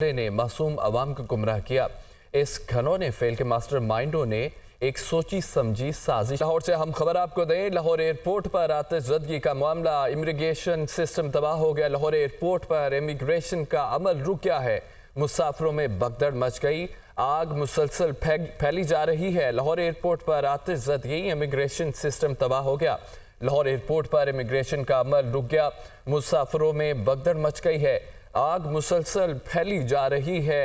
ने मासूम अवाम को गुमराह किया। इस घनौने फेल के मास्टर माइंडों ने एक सोची समझी साजिश। लाहौर से हम खबर आपको दें, लाहौर एयरपोर्ट पर आतिशज़दगी का मामला, इमिग्रेशन सिस्टम तबाह हो गया। लाहौर एयरपोर्ट पर इमिग्रेशन का अमल रुक गया है। मुसाफिरों में भगदड़ मच गई, आग मुसलसल फैली जा रही है। लाहौर एयरपोर्ट पर आतिशज़दगी, इमिग्रेशन सिस्टम तबाह हो गया। लाहौर एयरपोर्ट पर इमिग्रेशन का अमल रुक गया, मुसाफिरों में भगदड़ मच गई है, आग मुसलसल फैली जा रही है।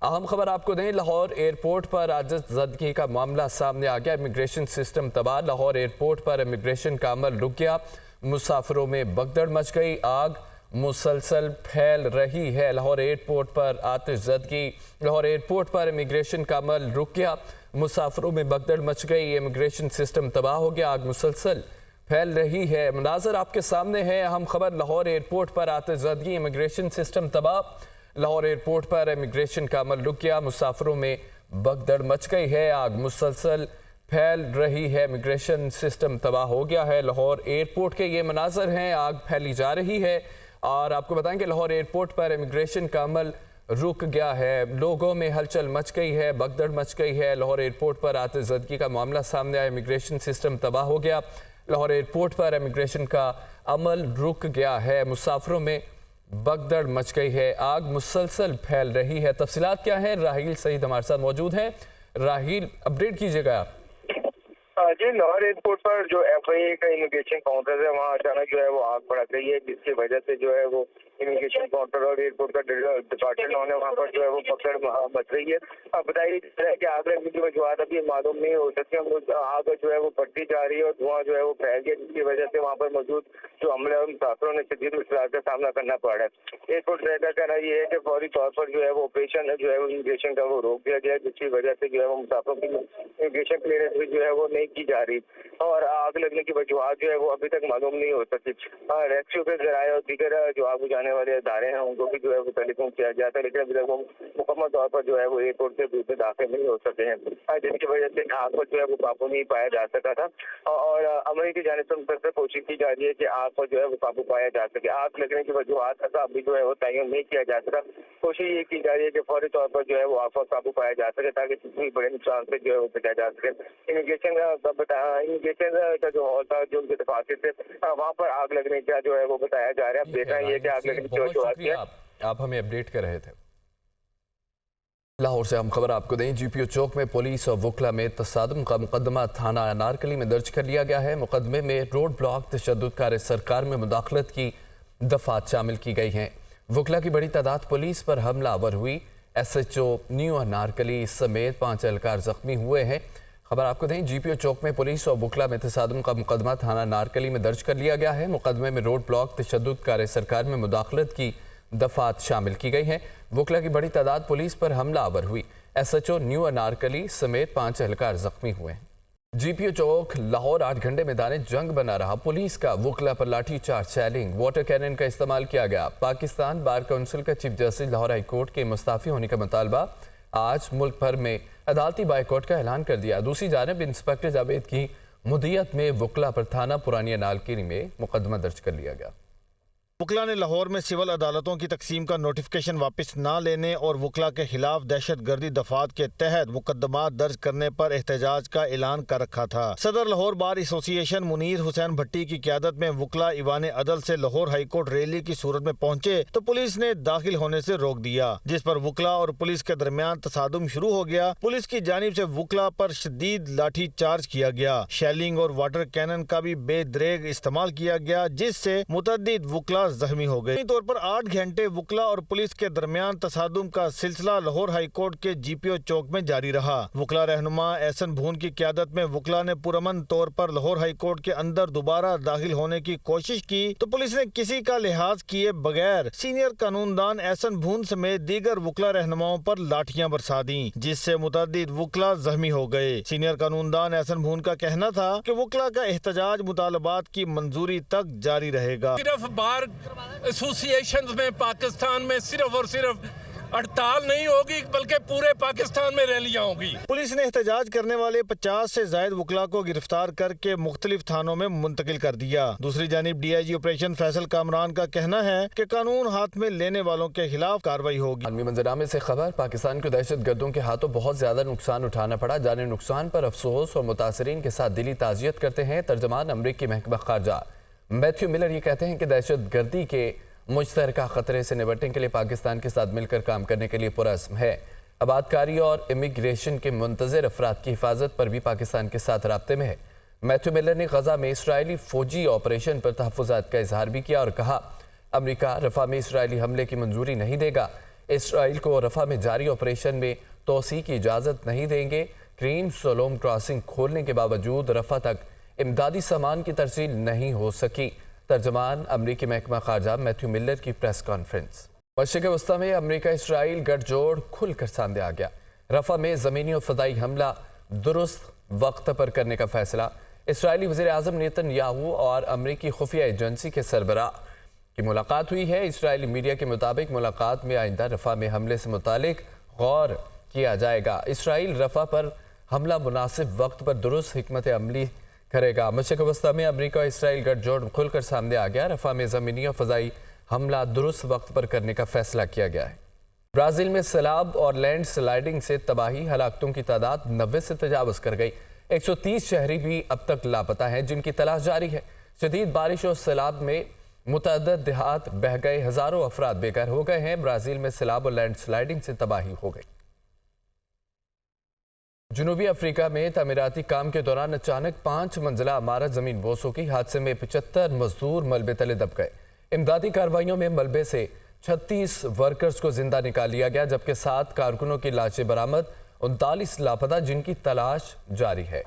अहम खबर आपको दें, लाहौर एयरपोर्ट पर आतिशज़दगी का मामला सामने आ गया। इमिग्रेशन सिस्टम तबाह, लाहौर एयरपोर्ट पर इमिग्रेशन का अमल रुक गया, मुसाफिरों में भगदड़ मच गई, आग मुसलसल फैल रही है। लाहौर एयरपोर्ट पर आतिशज़दगी, लाहौर एयरपोर्ट पर इमिग्रेशन का अमल रुक गया, मुसाफिरों में भगदड़ मच गई, इमिग्रेशन सिस्टम तबाह हो गया, आग मुसलसल फैल रही है। मनाज़र आपके सामने है। अहम खबर, लाहौर एयरपोर्ट पर आतिशज़दगी, इमिग्रेशन सिस्टम तबाह, लाहौर एयरपोर्ट पर इमिग्रेशन का अमल रुक गया, मुसाफिरों में भगदड़ मच गई है, आग मुसलसल फैल रही है, इमिग्रेशन सिस्टम तबाह हो गया है। लाहौर एयरपोर्ट के ये मनाज़र हैं, आग फैली जा रही है। और आपको बताएं कि लाहौर एयरपोर्ट पर इमिग्रेशन का अमल रुक गया है, लोगों में हलचल मच गई है, भगदड़ मच गई है। लाहौर एयरपोर्ट पर आतिशज़दगी का मामला सामने आया, इमिग्रेशन सिस्टम तबाह हो गया, लाहौर एयरपोर्ट पर इमिग्रेशन का अमल रुक गया है, मुसाफिरों में भगदड़ मच गई है, आग मुसलसल फैल रही है। तफसीलात क्या है, राहील सईद हमारे साथ मौजूद हैं। राहील, अपडेट कीजिएगा आप। जी, लाहौर एयरपोर्ट पर जो FIA का इमिग्रेशन काउंटर है, वहाँ अचानक जो है वो आग भड़क रही है, जिसकी वजह से जो है वो इमिग्रेशन काउंटर और एयरपोर्ट का डिपार्टमेंट होने वहाँ पर जो है वो भगदड़ मच रही है। अब बताइए कि आग लगने की वजूहत अभी मालूम नहीं हो सकती। आग जो है वो बढ़ती जा रही है और धुआं जो है वो फैल गया, जिसकी वजह से वहाँ पर मौजूद जो अमले और मुसाफिरों ने शदीद मुश्किलात का सामना करना पड़ रहा है। एयरपोर्ट का कहना ये है कि फौरी तौर पर जो है वो ऑपरेशन जो है वो इमिग्रेशन का वो रोक दिया गया, जिसकी वजह से जो है वो मुसाफिरों की इमिग्रेशन क्लियरेंस भी जो है वो नहीं की जा रही और आग लगने की वजूहत जो है वो अभी तक मालूम नहीं हो सकती। रेस्क्यू के जराये और दीगर जो आग बुझाने वाले इदारे हैं उनको भी जो है वो टेलीफोन किया जाता है, लेकिन अभी तक वो मुकम्मल तौर पर जो है वो एयरपोर्ट के बीच में दाखिल नहीं हो सके हैं, जिसकी वजह से आग पर जो है वो काबू नहीं पाया जा सका था। और अमरीकी की जानिब से मुसलसल कोशिश की जा रही है कि आग पर जो है वो काबू पाया जा सके। आग लगने की वजूहत का अभी जो है वो तयन नहीं किया जा सका। कोशिश ये की जा रही है कि फौरी तौर पर जो है वो आग पर काबू पाया जा सके, ताकि किसी बड़े नुकसान से जो है वो बचा जा सके। इमिग्रेशन का जो हॉल था, जो उनके दफातर थे, वहाँ पर आग लगने का जो है वो बताया जा रहा है। अब देखना ये कि आग लगने की वजूहत क्या है। आप हमें अपडेट कर रहे थे। लाहौर से हम खबर आपको दें, GPO चौक में पुलिस और वकला में तसादुम का मुकदमा थाना अनारकली में दर्ज कर लिया गया है। मुकदमे में रोड ब्लॉक, तशद्दुद सरकार में मुदाखलत की दफात शामिल की गई हैं। वकला की बड़ी तादाद पुलिस पर हमला आवर हुई। SHO न्यू अनारकली समेत 5 एहलकार जख्मी हुए हैं। खबर आपको दें, GPO चौक में पुलिस और वकला में तसादुम का मुकदमा थाना नारकली में दर्ज कर लिया गया है। मुकदमे में रोड ब्लॉक, तशद्दुद सरकार में मुदाखलत की दफात शामिल की गई हैं। वकला की बड़ी तादाद पुलिस पर हमला आवर हुई। SHO न्यू अनारकली समेत 5 एहलकार जख्मी हुए हैं। GPO चौक लाहौर 8 घंटे मैदान जंग बना रहा। पुलिस का वकला पर लाठी चार्ज, शैलिंग, वाटर कैनन का इस्तेमाल किया गया। पाकिस्तान बार काउंसिल का chief justice Lahore high court के मुस्ताफी होने का मुतालबा। आज मुल्क भर में अदालती बाइकआउट का ऐलान कर दिया। दूसरी जानब इंस्पेक्टर जावेद की मुदियत में वकला पर थाना पुरानी अनारकली में मुकदमा दर्ज कर लिया गया। वकला ने लाहौर में सिविल अदालतों की तकसीम का नोटिफिकेशन वापस न लेने और वकला के खिलाफ दहशत गर्दी दफात के तहत मुकदमा दर्ज करने पर एहतजाज का ऐलान कर रखा था। सदर लाहौर बार एसोसिएशन मुनीर हुसैन भट्टी की क़यादत में वकला ईवान अदल से लाहौर हाई कोर्ट रैली की सूरत में पहुंचे तो पुलिस ने दाखिल होने से रोक दिया, जिस पर वकला और पुलिस के दरमियान तसादुम शुरू हो गया। पुलिस की जानिब से वकला पर शदीद लाठी चार्ज किया गया। शैलिंग और वाटर कैनन का भी बेदरेग इस्तेमाल किया गया, जिससे मुतअद्दिद वकला जख्मी हो गए। तौर पर 8 घंटे वकला और पुलिस के दरमियान तसादुम का सिलसिला लाहौर हाई कोर्ट के GPO चौक में जारी रहा। वकला रहनुमा एहसन भून की क़यादत में वकला ने पुरअमन तौर पर लाहौर हाई कोर्ट के अंदर दोबारा दाखिल होने की कोशिश की तो पुलिस ने किसी का लिहाज किए बगैर सीनियर कानूनदान एहसन भून समेत दीगर वकला रहनुमाओं पर लाठियां बरसा दी, जिससे मुतअद्दिद वकला जख्मी हो गए। सीनियर कानूनदान एहसन भून का कहना था कि वकला का एहतजाज मुतालबात की मंजूरी तक जारी रहेगा। सिर्फ बार एसोसिएशन में पाकिस्तान में सिर्फ और सिर्फ हड़ताल नहीं होगी बल्कि पूरे पाकिस्तान में रैलियां होगी। पुलिस ने एहतजाज करने वाले 50 से जायद वकला को गिरफ्तार करके मुख्तलिफ थानों में मुंतकिल कर दिया। दूसरी जानिब DIG ऑपरेशन फैसल कामरान का कहना है कि कानून हाथ में लेने वालों के खिलाफ कार्रवाई होगी। आलमी मंजरनामे से खबर, पाकिस्तान को दहशत गर्दों के हाथों बहुत ज्यादा नुकसान उठाना पड़ा। जाने नुकसान पर अफसोस और मुतासरीन के साथ दिली ताज़ियत करते हैं तर्जमान अमरीकी महकमा खारजा मैथ्यू मिलर। ये कहते हैं कि दहशत गर्दी के मुश्तरका खतरे से निपटने के लिए पाकिस्तान के साथ मिलकर काम करने के लिए पुरअज़्म है। आबादकारी और इमिग्रेशन के मुंतज़िर अफराद की हिफाजत पर भी पाकिस्तान के साथ राब्ते में है। मैथ्यू मिलर ने गजा में इसराइली फौजी ऑपरेशन पर तहफ़्फ़ुज़ात का इजहार भी किया और कहा अमरीका रफ़ा में इसराइली हमले की मंजूरी नहीं देगा। इसराइल को रफ़ा में जारी ऑपरेशन में तोसी की इजाज़त नहीं देंगे। क्रीम सोलोम क्रॉसिंग खोलने के बावजूद रफ़ा तक इमदादी सामान की तरसील नहीं हो सकी। तर्जमान अमरीकी महकमा खारजा मैथ्यू मिलर की प्रेस कॉन्फ्रेंस। मशरिक़ वस्ता में अमरीका इसराइल गठजोड़ खुलकर सामने आ गया। रफ़ा में ज़मीनी और फ़दाई हमला दुरुस्त वक्त पर करने का फैसला। इसराइली वज़ीर आज़म नेतन्याहू और अमरीकी खुफिया एजेंसी के सरबराह की मुलाकात हुई है। इसराइली मीडिया के मुताबिक मुलाकात में आइंदा रफ़ा में हमले से मुतालिक गौर किया जाएगा। इसराइल रफ़ा पर हमला मुनासिब वक्त पर दुरुस्त हिकमत अमली करेगा। मशरिक़ वस्ता में अमरीका और इसराइल गठजोड़ खुलकर सामने आ गया। रफ़ा में ज़मीनी और फ़ज़ाई हमला दुरुस्त वक्त पर करने का फैसला किया गया है। ब्राज़ील में सैलाब और लैंड स्लाइडिंग से तबाही, हलाकतों की तादाद 90 से तजावज़ कर गई। 130 शहरी भी अब तक लापता हैं जिनकी तलाश जारी है। शदीद बारिश और सैलाब में मुतअद्दिद देहात बह गए, हज़ारों अफराद बेघर हो गए हैं। ब्राज़ील में सैलाब और लैंड स्लाइडिंग से तबाही हो गई। जनूबी अफ्रीका में तमीराती काम के दौरान अचानक 5 मंजिला इमारत जमीन बोस हो गई। हादसे में 75 मजदूर मलबे तले दब गए। इमदादी कार्रवाइयों में मलबे से 36 वर्कर्स को जिंदा निकाल लिया गया, जबकि 7 कारकुनों की लाशें बरामद, 39 लापता जिनकी तलाश जारी है।